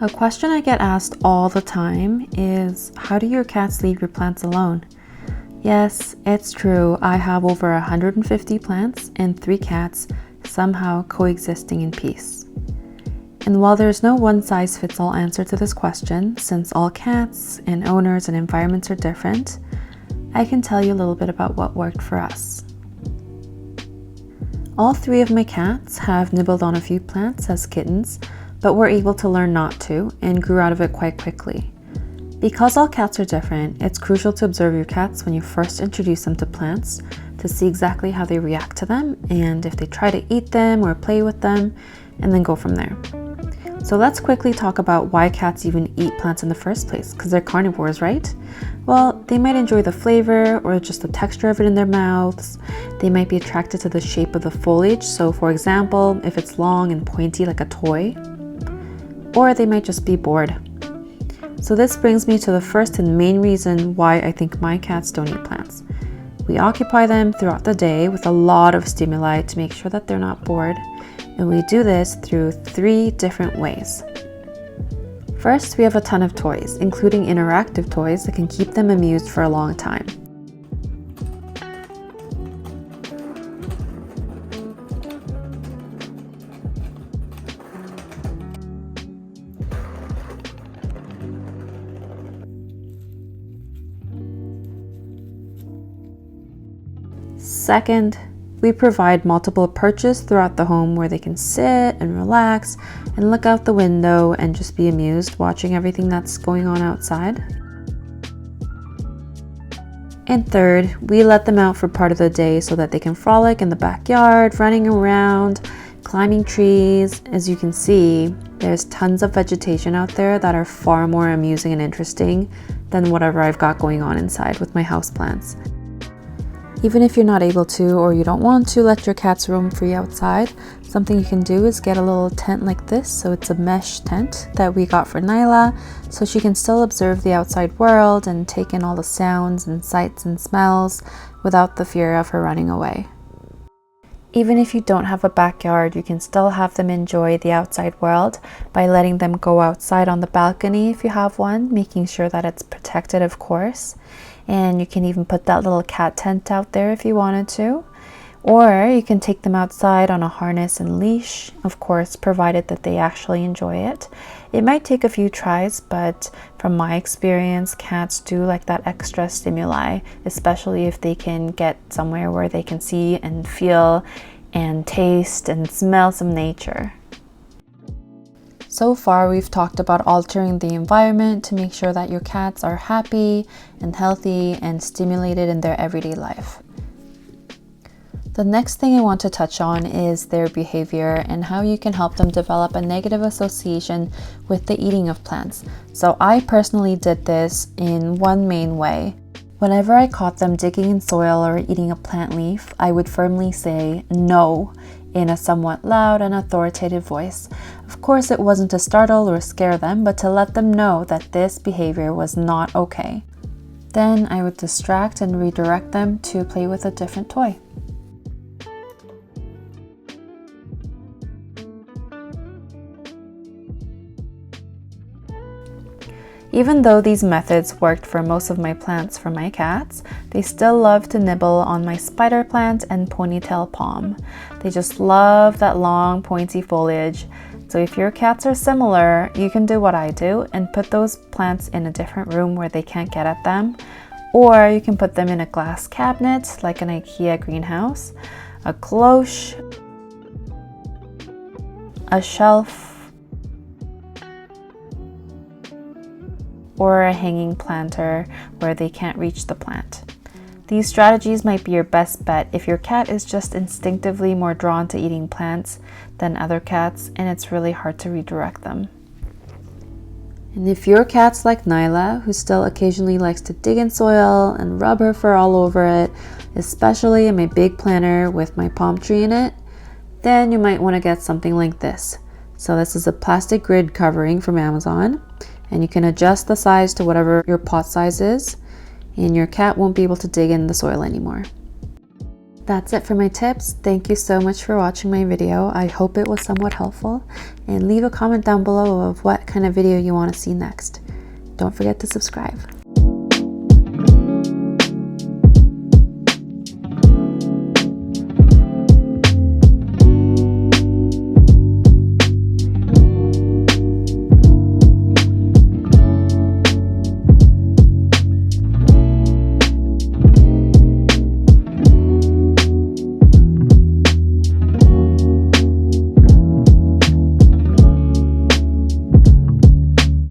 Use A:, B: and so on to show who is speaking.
A: A question I get asked all the time is, how do your cats leave your plants alone? Yes, it's true. I have over 150 plants and 3 cats somehow coexisting in peace. And while there's no one-size-fits-all answer to this question, since all cats and owners and environments are different, I can tell you a little bit about what worked for us. All 3 of my cats have nibbled on a few plants as kittens, but were able to learn not to and grew out of it quite quickly. Because all cats are different, it's crucial to observe your cats when you first introduce them to plants to see exactly how they react to them and if they try to eat them or play with them, and then go from there. So let's quickly talk about why cats even eat plants in the first place, because they're carnivores, right? Well, they might enjoy the flavor or just the texture of it in their mouths. They might be attracted to the shape of the foliage, so for example, if it's long and pointy like a toy, or they might just be bored. So this brings me to the first and main reason why I think my cats don't eat plants. We occupy them throughout the day with a lot of stimuli to make sure that they're not bored, and we do this through 3 different ways. First, we have a ton of toys, including interactive toys that can keep them amused for a long time. Second, we provide multiple perches throughout the home where they can sit and relax and look out the window and just be amused watching everything that's going on outside. And third, we let them out for part of the day so that they can frolic in the backyard, running around, climbing trees. As you can see, there's tons of vegetation out there that are far more amusing and interesting than whatever I've got going on inside with my houseplants. Even if you're not able to or you don't want to let your cats roam free outside, something you can do is get a little tent like this. So it's a mesh tent that we got for Nyla, so she can still observe the outside world and take in all the sounds and sights and smells without the fear of her running away. Even if you don't have a backyard, you can still have them enjoy the outside world by letting them go outside on the balcony if you have one, making sure that it's protected, of course. And you can even put that little cat tent out there if you wanted to. Or you can take them outside on a harness and leash, of course, provided that they actually enjoy it. It might take a few tries, but from my experience, cats do like that extra stimuli, especially if they can get somewhere where they can see and feel and taste and smell some nature. So far, we've talked about altering the environment to make sure that your cats are happy and healthy and stimulated in their everyday life. The next thing I want to touch on is their behavior and how you can help them develop a negative association with the eating of plants. So I personally did this in one main way. Whenever I caught them digging in soil or eating a plant leaf, I would firmly say no in a somewhat loud and authoritative voice. Of course, it wasn't to startle or scare them, but to let them know that this behavior was not okay. Then I would distract and redirect them to play with a different toy. Even though these methods worked for most of my plants for my cats, they still love to nibble on my spider plant and ponytail palm. They just love that long pointy foliage. So if your cats are similar, you can do what I do and put those plants in a different room where they can't get at them. Or you can put them in a glass cabinet like an IKEA greenhouse, a cloche, a shelf, or a hanging planter where they can't reach the plant. These strategies might be your best bet if your cat is just instinctively more drawn to eating plants than other cats and it's really hard to redirect them. And if your cat's like Nyla, who still occasionally likes to dig in soil and rub her fur all over it, especially in my big planter with my palm tree in it, then you might want to get something like this. So this is a plastic grid covering from Amazon, and you can adjust the size to whatever your pot size is, and your cat won't be able to dig in the soil anymore. That's it for my tips. Thank you so much for watching my video. I hope it was somewhat helpful, and leave a comment down below of what kind of video you want to see next. Don't forget to subscribe.